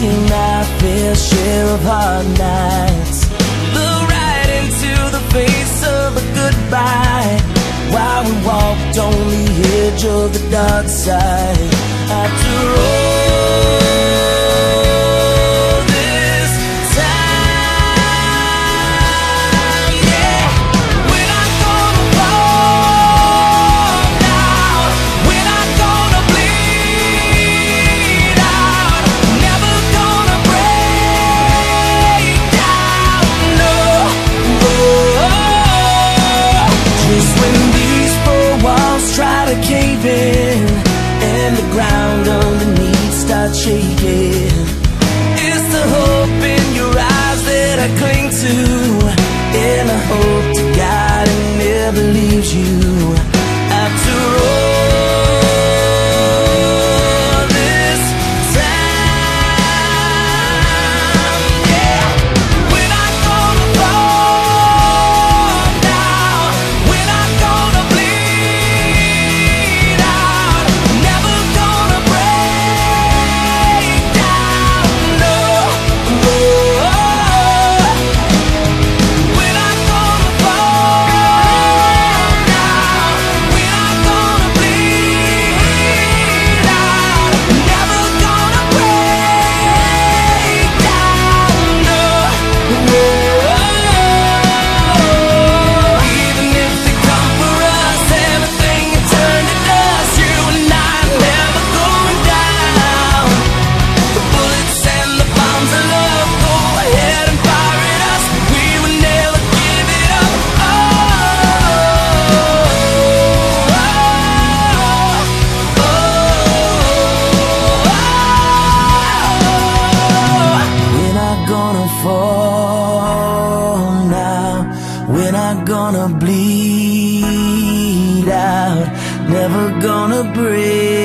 seen my fair share of hard nights. Look right into the face of a goodbye, while we walked on the edge of the dark side. After all this time, yeah, we're not gonna fall now, we're not gonna bleed out, never gonna break down, no. Just when these four walls try to cave in and the ground underneath starts shaking, it's the hope in your eyes that I cling to, and I hope to God it never leaves you. After all this time, yeah, we're not gonna fall now, we're not gonna bleed out, never gonna break down, no. We're not gonna fall now, we're not gonna bleed out, never gonna break down, no. Even if they come for us, everything you turn to dust, you and I are never going down. The bullets and the bombs of love go ahead and fire at us, we will never give it up. We're not gonna fall now, we're not gonna bleed out, never gonna break